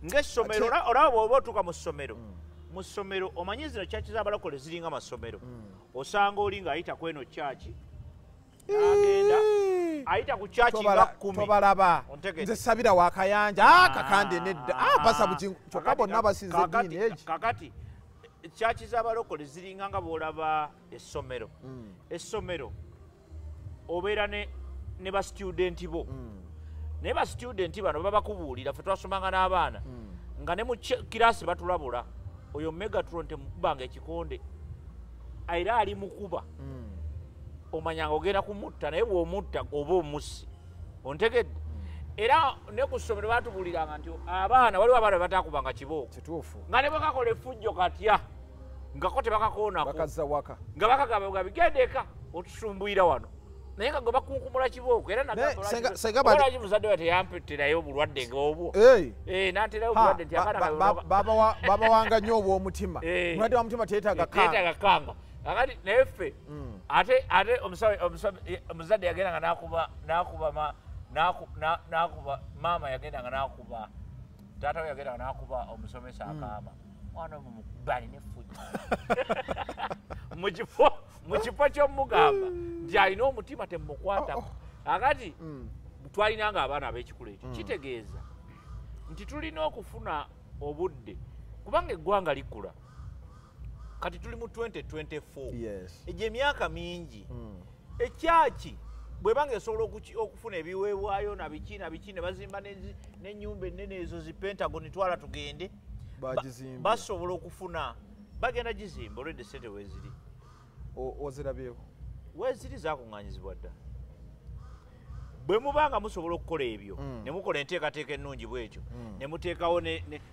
ng'essomero olaba bw'oba otuuka mu ssomero. Mu ssomero omanyi zino kyaki z'abalokole ziringa masomero. Osanga oli ng'ayita ku eno kyaki n'agenda ayita ku kyaki nga 10. Tobalaba nze sabira wa Kayanja kakande nedda basa Bujingo kyokka bonna abasinze eddiini egi. Kakati kyaki z'abalokole ziringa nga bw'olaba essomero. Essomero obeera ne ba studenti bo. Naye ba studenti bano baba bakubuulira ffe twasomanga n'abaana nga ne mu kiraasi batulabula oyo Megatron temukubanga ekikonde era ali mukuba omanyanga ogenda kumutta naye bw'omutta oba omussi ontegedde. Era ne ku ssomero batubuuliranga nti abaana waliwo abaana batakubanga kibooko nga ne bakakola effujjo katya ngako tebakakoonako nga bakagamba bigende eka otusumbuira wano naye nga gwe bakunkumula kibooko era nagolaki muzadde we teyampeterayo obulwadde ng'obwo nanterayo obulwadde nti baba wanga nnyo obw'omutima mulwadde wa mutima teyeetaaga kanga akati naye ffe ate omuzadde yagendanga n'akuba maama yagendanga n'akuba taata we yagendanga n'akuba omusomesa akaama mwana mumukubani n'effujjo mu kifo ky'omugamba nti alina omutima temukwatako. Akati twalinanga abaana ab'ekikulu ekyo kitegeeza nti tulina okufuna obudde kubanga eggwanga likula. Kati tuli mu 2024 egyo emyaka mingi ekyaki bwebanga esobola okufuna ebiweebwayo na biki ne bazimba n'ennyumba ennene ezo zi Pentagon twala tugende basobola okufuna bagenda gizimba olwedde sente weeziri. Ozirabyewo weeziri zakuŋŋaanyizibwa dda. Bwe mubanga musobola okukola ebyo ne mukola enteekateeka ennungi bw'ekyo ne muteekawo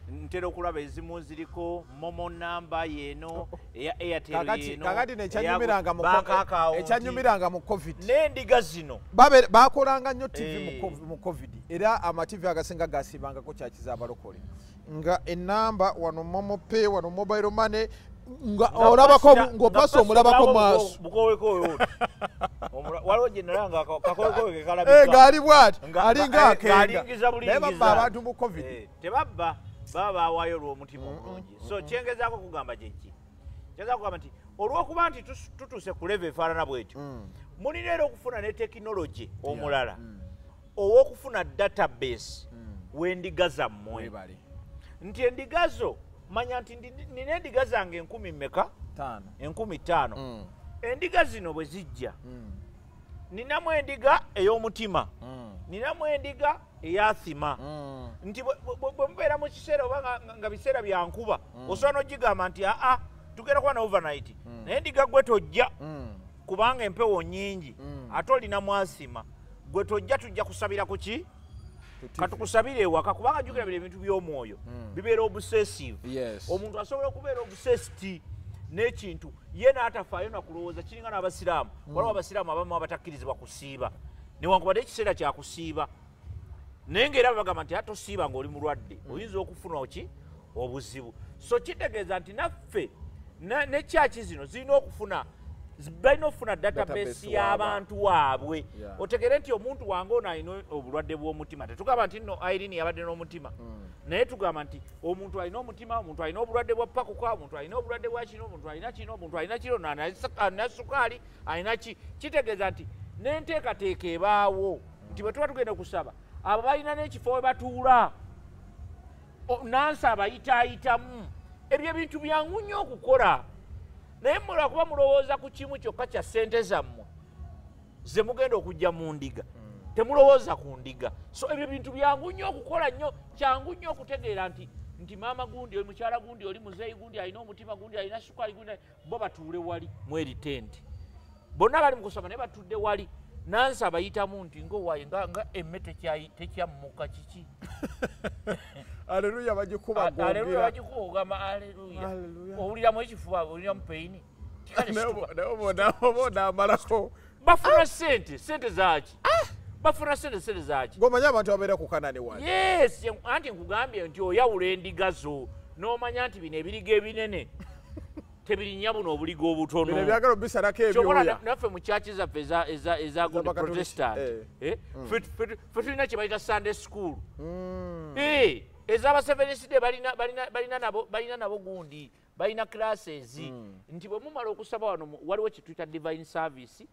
ntera okulaba ezimu ziriko momo namba yeeno eya Airtel yeeno kakati nekyanyumiranga mu COVID n'endiga zino bakolanga nnyo TV mu COVID era amativi agasinga gasibangako kyaki z'abalokole nga enamba wano momo pay wano mobile money nga olabako ng'opasa omulabako maaso waliwo gye nalanga kakowekowe kekalabika ngaali bwati alinga akenga naye babba abantu mu COVID tebabba baba bawaayo olw'omutima omulungi. So kyengezaako kugamba gyeki kyengezaako kugamba nti olw'okuba nti tutuuse ku leve efaanana bwetyo mulina era okufuna ne tekinologi omulala ow'okufuna database w'endiga zammwe nti endiga zo manya nti nina endiga zange 50,000 endiga zino bwe zijja ninamu endiga ey'omutima ninamu endiga eyathima nti bwe mubeera mu kiseera oba nga biseera byankuba osobola n'ogigamba nti tugenda kuba ne overnight naye endiga gwe tojja kubanga empewo nnyingi ate olina mwasima gwe tojja tujja kusabira ku ki katukusabire ewaka kubanga jjukira bino ebintu by'omwoyo bibeera obsessive. Omuntu asobola okubeera obsessed n'ekintu ye n'atafaayo nakulowooza kiringa n'abasiraamu waliwo abasiraamu abamu abatakkirizibwa kusiiba newankubadde ekiseera kyakusiiba naye ng'era bagamba nti atosiiba ng'oli mulwadde oyinza okufuna ki obuzibu. So kitegeeza nti naffe n'ekyaki zino zirina okufuna balina okufuna database y'abantu waabwe otegere nti omuntu wange ono alina obulwadde bw'omutima tetugamba nti nno Irene yabadde n'omutima naye tugamba nti omuntu alina omutima omuntu alina obulwadde bwa pakuka omuntu alina obulwadde bwa kino omuntu alina kino omuntu alina kino alina sukaali alina ki kitegeeza nti n'enteekateeka ebaawo nti bwe tuba tugenda okusaba abo balina n'ekifo we batuula nansi abayitaayitamu ebyo ebintu byangu nnyo okukola naye mulwa kuba mulowooza ku kimu kyokka kya ssente zammwe ze mugenda okujja mu ndiga temulowooza ku ndiga. So ebyo bintu byangu nnyo okukola nnyo kyangu nnyo okutegeera nti maama gundi oli mukyala gundi oli muzeeyi gundi alina omutima gundi alina sukaali gundi bo batuule wali mweri tenti bonna bali mu kusoma naye batudde wali nansi abayitamu nti ng'owaaye nga emme tekyammuka kiki Aleluya bagikuba gongera. Aleluya bagikuba ogamba aleluya. Owuliramu ekifuba owuliramu peyini. Nabo amalako. Bafuna sente zaaki. bafuna sente zaki ng'omanya abantu babeera ku kanani wano. Yes, anti nkugambye nti oyawula endiga zo n'omanya nti bino ebirigo ebinene tebirinya buno obuligo obutono. Bino ebyagala obisalako ebyoya. Naffe mu church zaffe eza good Protestant fe tulina kye bayita Sunday school. Ez'aba Seventh Day balina nabo gundi balina classes nti bwe mumala okusaba wano waliwo kye tuyita divine service,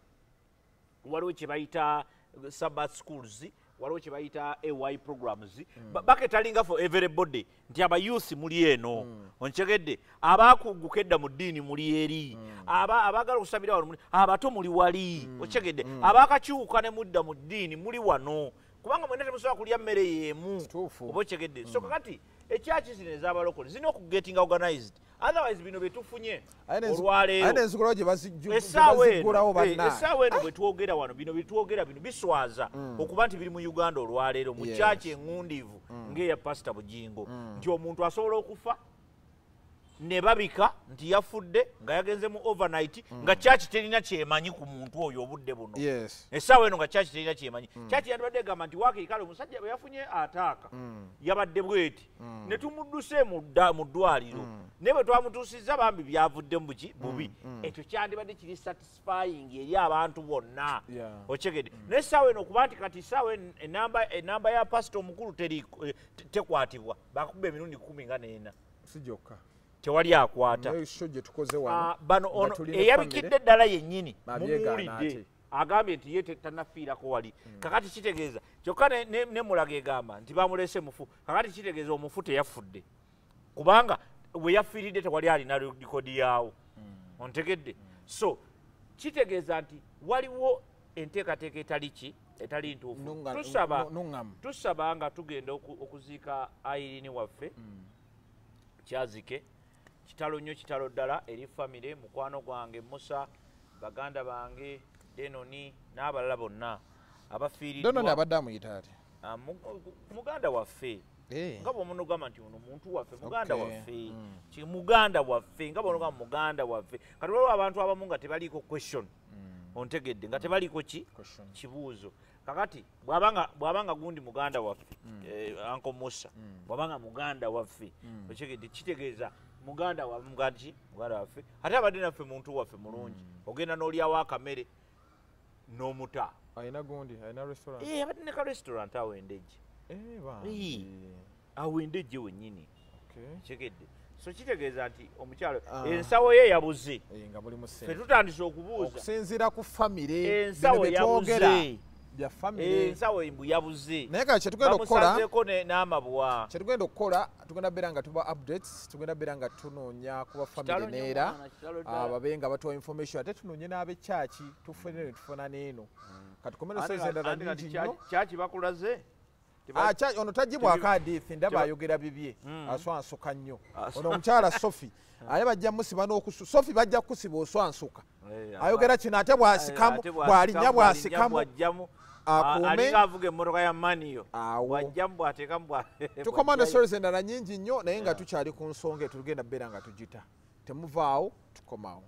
waliwo kye bayita Sabbath schools, waliwo kye bayita AY programs. Baketalinga for everybody nti aba youth muli eno onchegedde, abakuguka edda mu ddiini muli eri, abagala okusabira wano muli, abato muli wali onchegedde, abakakyuka ne mudda mu ddiini muli wano kubanga mwena temusobola kulya mmere y'emu oba okyegedde. So kakati ekyaki zino ez'abalokole zirina okugetinga organized, otherwise bino betufunye olwaleero essaawa eno bwetwogera wano bino bitwogera bino biswaza okuba nti biri mu Uganda olwaleero mu kyaki eŋŋundiivu ng'eya Pastor Bujingo nti omuntu asobola okufa ne babika nti yafudde nga yagenze mu overnight nga kyaki terina kyemanyi ku muntu oyo obudde buno. Essaawa eno nga kyaki terina kyemanyi. Kyaki yandibadde egamba nti waakiri kale omusajja bwe yafunye ataaka yabadde bweti ne tumudduse mu ddwaliro naye bwe twamutuusizza bambi byavudde mu bubi, ekyo kyandibadde kiri satisfying eri abantu bonna okyegedde. N'essaawa eno okuba nti kati essaawa enamba ya pasita omukulu tekwatibwa bakuba emirundi 14 sijokka tewali akwata bano eyabikidde ddala yennyini mumuwulidde agambye nti ye tanafiirako wali. Kakati kitegeeza kyokka ne mulaga egamba nti bamulese mufu, kakati kitegeeza omufu teyafudde kubanga we yafiiridde tewali alina likodi yaawo ontegedde. So kitegeeza nti waliwo enteekateeka etali ntuufu. Tusaba nga tugenda okuziika Irene waffe Kyazike kitalo nnyo, kitalo ddala eri famire, mukwano gwange Musa, baganda bange Denoni n'abalala bonna abafiiriddwa. Denoni abadde amuyita ati muganda waffe nga bw'omunogamba nti ono muntu waffe muganda waffe muganda waffe nga bw'onogamba muganda waffe. Kati waliwo abantu abamu nga tebaliiko question ontegedde nga tebaliiko kibuuzo. Kakati bw'abanga gundi muganda waffe Uncle Musa bw'abanga muganda waffe okyegedde kitegeeza muganda waffe ate abadde naffe muntu waffe mulungi. Ogenda n'olyawo akamere n'omuta alina gundi alina restaurant abadde ne ka restaurant awo Endejje awo Endejje wennyini kyegedde. So kitegeeza nti omukyalo ensawo ye yabuze nga mulimu ffe tutandise okubuuza okusinziira ku famire ensawo yabuze bya famire ensawo mbu yabuze naye kati kyetugenda okukola n'amabwa kyetugenda okukola tugenda beera nga tuba updates, tugenda beera nga tunoonya kuba famire neera babe nga batuwa information ate tunoonye n'ab'ekyaki tufuna n'eno katukomere sozi endala nyingi nnyo. Kyaki bakulaze ono tagibwako hadithi ndaba ayogera bibye aswansuka nnyo ono omukyala Sophie aye bajja musiba Sophie bajja kusiba oswansuka ayogera kino ate bwasikamu bw'alinnya bwasikamu alinga avuga emmotoka ya maniyo bwajjamu bwateekamu tukomanda stories endala nyingi nnyo naye nga tukyali ku nsonga etugenda beera nga tugita temuvaawo tukomaawo.